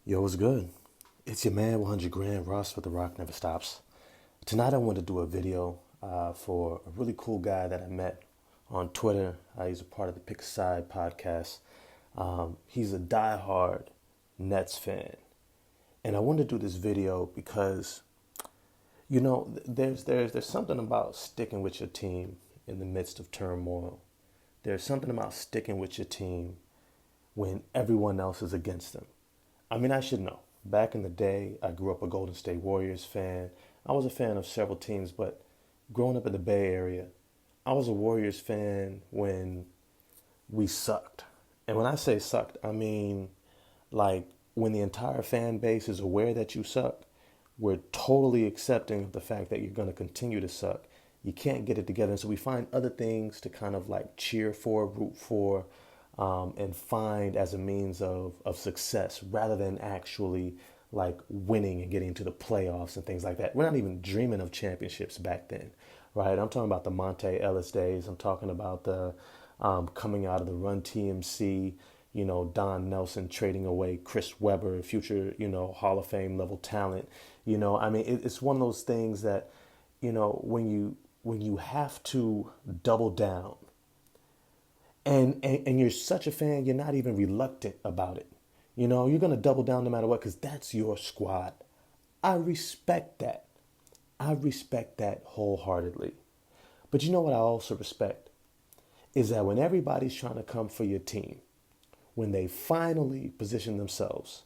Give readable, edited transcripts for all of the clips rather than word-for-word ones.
Yo, what's good? It's your man, 100 Grand Ross for The Rock Never Stops. Tonight I want to do a video for a really cool guy that I met on Twitter. He's a part of the Pick a Side podcast. He's a diehard Nets fan. And I wanted to do this video because, there's something about sticking with your team in the midst of turmoil. There's something about sticking with your team when everyone else is against them. I mean, I should know. Back in the day, I grew up a Golden State Warriors fan. I was a fan of several teams, but growing up in the Bay Area, I was a Warriors fan when we sucked. And when I say sucked, I mean like when the entire fan base is aware that you suck, we're totally accepting of the fact that you're going to continue to suck. You can't get it together. And so we find other things to kind of like cheer for, root for, and find as a means of success rather than actually like winning and getting to the playoffs and things like that. We're not even dreaming of championships back then, right? I'm talking about the Monte Ellis days. I'm talking about the coming out of the Run TMC, Don Nelson trading away Chris Webber, future, Hall of Fame level talent. It's one of those things that, when you have to double down, and you're such a fan, you're not even reluctant about it. You're going to double down no matter what because that's your squad. I respect that. I respect that wholeheartedly. But you know what I also respect is that when everybody's trying to come for your team, when they finally position themselves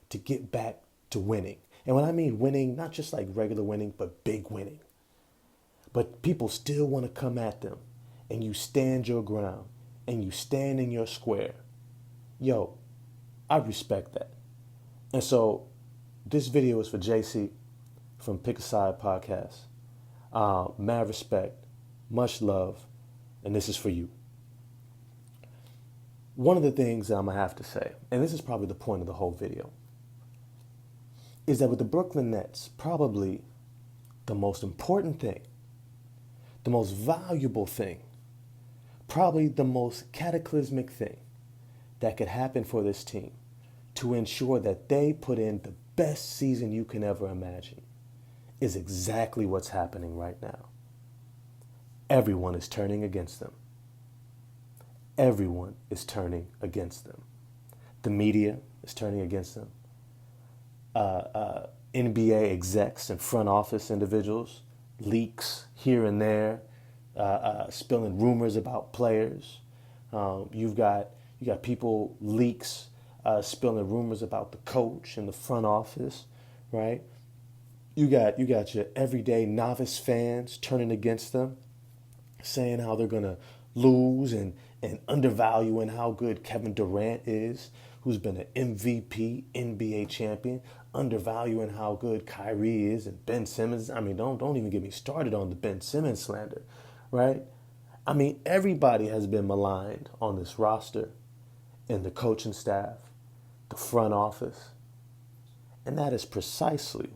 to get back to winning, and when I mean winning, not just like regular winning, but big winning, but people still want to come at them and you stand your ground and you stand in your square, yo, I respect that. And so this video is for JC from Pick a Side podcast. Mad respect, much love, and this is for you. One of the things that I'm going to have to say, and this is probably the point of the whole video, is that with the Brooklyn Nets, probably the most important thing, the most valuable thing, probably the most cataclysmic thing that could happen for this team to ensure that they put in the best season you can ever imagine is exactly what's happening right now. Everyone is turning against them. Everyone is turning against them. The media is turning against them. NBA execs and front office individuals, leaks here and there, spilling rumors about players. You got people leaks spilling rumors about the coach and the front office, right? You got your everyday novice fans turning against them, saying how they're gonna lose and undervaluing how good Kevin Durant is, who's been an MVP, NBA champion, undervaluing how good Kyrie is and Ben Simmons. I mean, don't even get me started on the Ben Simmons slander, right? I mean, everybody has been maligned on this roster and the coaching staff, the front office. And that is precisely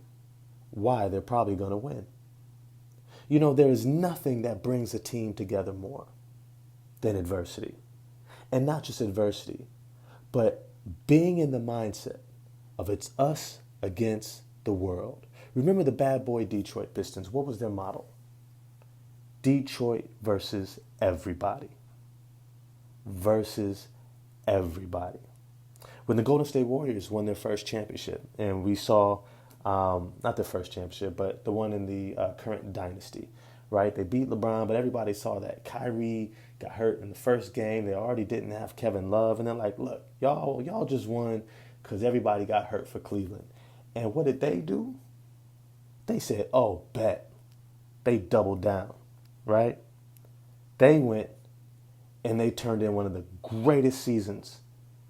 why they're probably going to win. There is nothing that brings a team together more than adversity. And not just adversity, but being in the mindset of it's us against the world. Remember the bad boy Detroit Pistons. What was their motto? Detroit versus everybody. Versus everybody. When the Golden State Warriors won their first championship, and we saw, not their first championship, but the one in the current dynasty, right? They beat LeBron, but everybody saw that Kyrie got hurt in the first game. They already didn't have Kevin Love. And they're like, look, y'all just won because everybody got hurt for Cleveland. And what did they do? They said, oh, bet. They doubled down, right? They went and they turned in one of the greatest seasons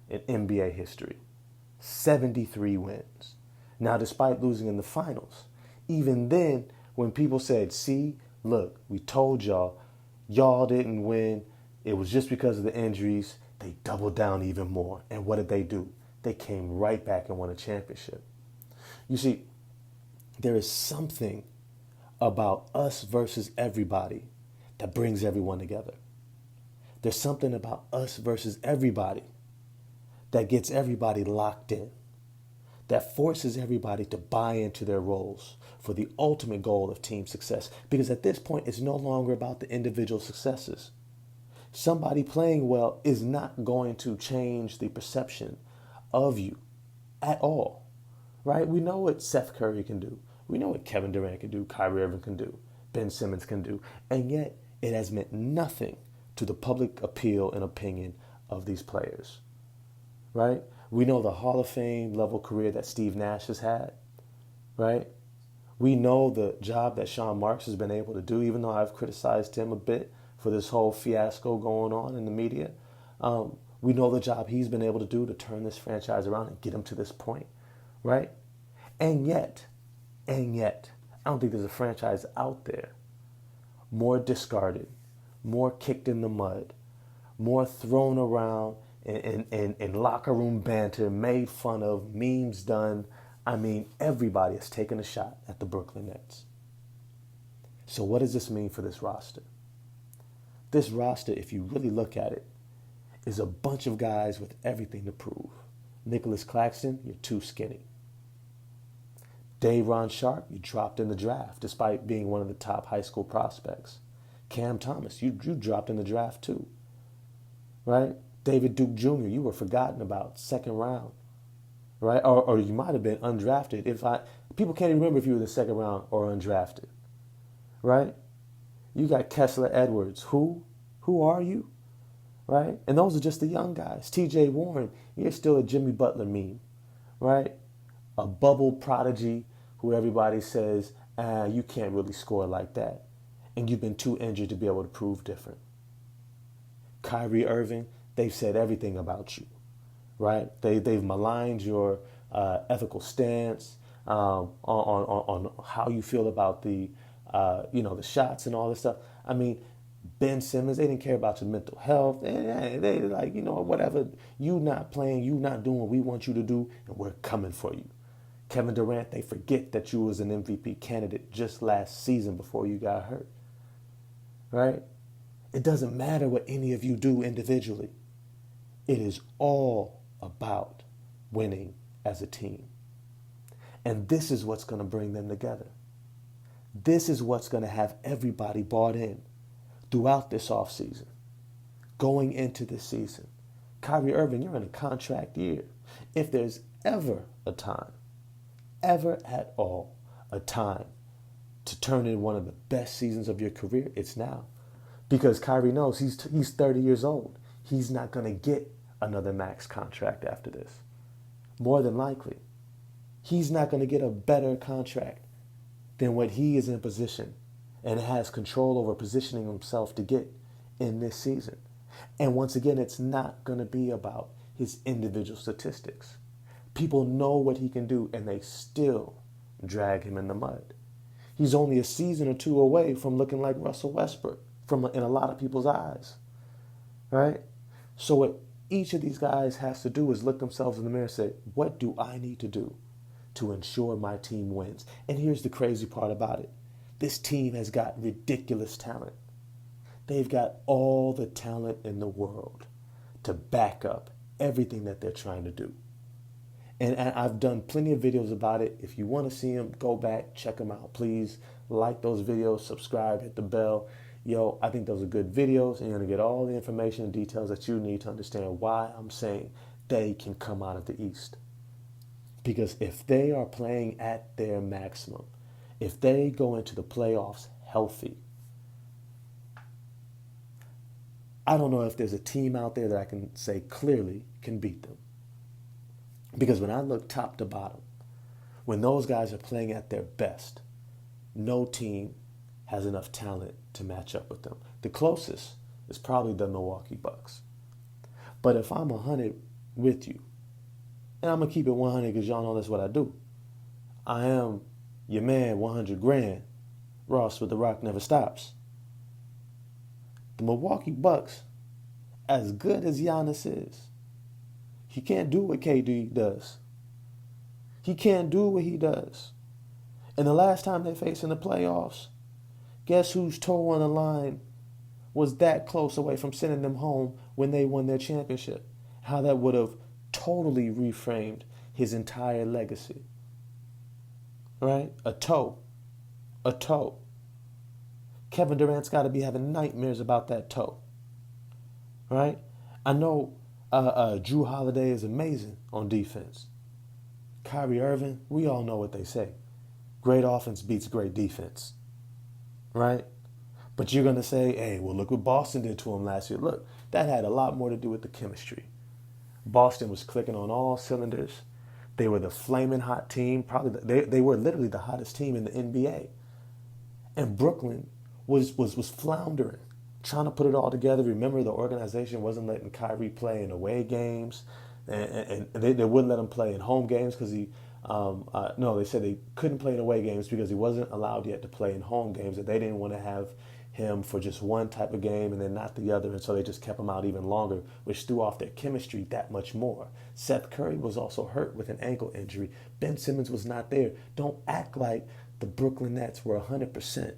in NBA history. 73 wins. Now, despite losing in the finals, even then, when people said, see, look, we told y'all didn't win. It was just because of the injuries. They doubled down even more. And what did they do? They came right back and won a championship. You see, there is something about us versus everybody that brings everyone together. There's something about us versus everybody that gets everybody locked in. that forces everybody to buy into their roles for the ultimate goal of team success. Because at this point, it's no longer about the individual successes. Somebody playing well is not going to change the perception of you at all, right? We know what Seth Curry can do. We know what Kevin Durant can do, Kyrie Irving can do, Ben Simmons can do. And yet it has meant nothing to the public appeal and opinion of these players, right? We know the Hall of Fame level career that Steve Nash has had, right? We know the job that Sean Marks has been able to do, even though I've criticized him a bit for this whole fiasco going on in the media. We know the job he's been able to do to turn this franchise around and get him to this point, right? And yet, I don't think there's a franchise out there more discarded, more kicked in the mud, more thrown around in locker room banter, made fun of, memes done. I mean, everybody has taken a shot at the Brooklyn Nets. So what does this mean for this roster? This roster, if you really look at it, is a bunch of guys with everything to prove. Nicholas Claxton, you're too skinny. Day'Ron Sharpe, you dropped in the draft despite being one of the top high school prospects. Cam Thomas, you dropped in the draft too, right? David Duke Jr., you were forgotten about, second round, right? Or you might have been undrafted. People can't even remember if you were the second round or undrafted, right? You got Kessler Edwards. Who are you, right? And those are just the young guys. T.J. Warren, you're still a Jimmy Butler meme, right? A bubble prodigy who everybody says, you can't really score like that. And you've been too injured to be able to prove different. Kyrie Irving, they've said everything about you, right? They've maligned your ethical stance on how you feel about the shots and all this stuff. I mean, Ben Simmons, they didn't care about your mental health. They like, whatever. You not playing, you not doing what we want you to do, and we're coming for you. Kevin Durant, they forget that you was an MVP candidate just last season before you got hurt, right? It doesn't matter what any of you do individually. It is all about winning as a team. And this is what's going to bring them together. This is what's going to have everybody bought in throughout this offseason, going into this season. Kyrie Irving, you're in a contract year. If there's ever at all, a time to turn in one of the best seasons of your career, it's now. Because Kyrie knows he's 30 years old. He's not going to get another max contract after this. More than likely. He's not going to get a better contract than what he is in position and has control over positioning himself to get in this season. And once again, it's not going to be about his individual statistics. People know what he can do, and they still drag him in the mud. He's only a season or two away from looking like Russell Westbrook in a lot of people's eyes, right? So what each of these guys has to do is look themselves in the mirror and say, what do I need to do to ensure my team wins? And here's the crazy part about it. This team has got ridiculous talent. They've got all the talent in the world to back up everything that they're trying to do. And I've done plenty of videos about it. If you want to see them, go back, check them out. Please like those videos, subscribe, hit the bell. I think those are good videos, and you're going to get all the information and details that you need to understand why I'm saying they can come out of the East. Because if they are playing at their maximum, if they go into the playoffs healthy, I don't know if there's a team out there that I can say clearly can beat them. Because when I look top to bottom, when those guys are playing at their best, no team has enough talent to match up with them. The closest is probably the Milwaukee Bucks. But if I'm 100 with you, and I'm going to keep it 100 because y'all know that's what I do. I am your man, 100 grand. Ross with the Rock never stops. The Milwaukee Bucks, as good as Giannis is, he can't do what KD does. He can't do what he does. And the last time they faced in the playoffs, guess whose toe on the line was that close away from sending them home when they won their championship? How that would have totally reframed his entire legacy. Right? A toe. A toe. Kevin Durant's got to be having nightmares about that toe. Right? I know Drew Holiday is amazing on defense. Kyrie Irving, we all know what they say. Great offense beats great defense. Right? But you're going to say, hey, well, look what Boston did to him last year. Look, that had a lot more to do with the chemistry. Boston was clicking on all cylinders. They were the flaming hot team. They were literally the hottest team in the NBA. And Brooklyn was floundering, trying to put it all together. Remember, the organization wasn't letting Kyrie play in away games, and they wouldn't let him play in home games because they said they couldn't play in away games because he wasn't allowed yet to play in home games, and they didn't want to have him for just one type of game and then not the other, and so they just kept him out even longer, which threw off their chemistry that much more. Seth Curry was also hurt with an ankle injury. Ben Simmons was not there. Don't act like the Brooklyn Nets were 100%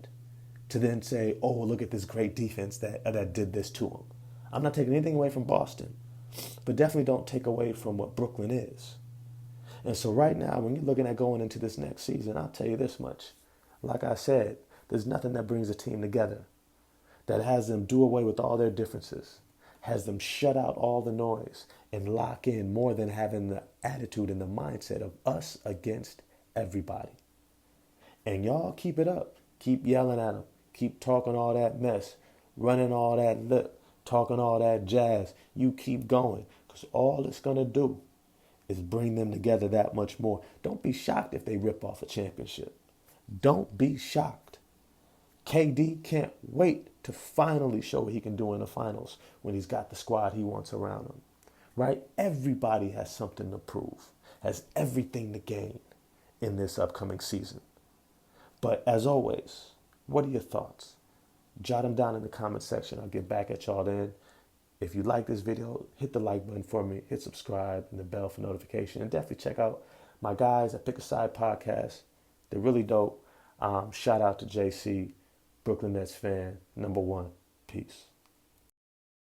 to then say, oh, look at this great defense that did this to him. I'm not taking anything away from Boston, but definitely don't take away from what Brooklyn is. And so right now, when you're looking at going into this next season, I'll tell you this much. Like I said, there's nothing that brings a team together, that has them do away with all their differences, has them shut out all the noise and lock in more than having the attitude and the mindset of us against everybody. And y'all keep it up. Keep yelling at them. Keep talking all that mess, running all that lip, talking all that jazz. You keep going, because all it's going to do is bring them together that much more. Don't be shocked if they rip off a championship. Don't be shocked. KD can't wait to finally show what he can do in the finals when he's got the squad he wants around him. Right? Everybody has something to prove, has everything to gain in this upcoming season. But as always, what are your thoughts? Jot them down in the comment section. I'll get back at y'all then. If you like this video, hit the like button for me, hit subscribe and the bell for notification. And definitely check out my guys at Pick a Side Podcast. They're really dope. Shout out to JC, Brooklyn Nets fan, #1. Peace.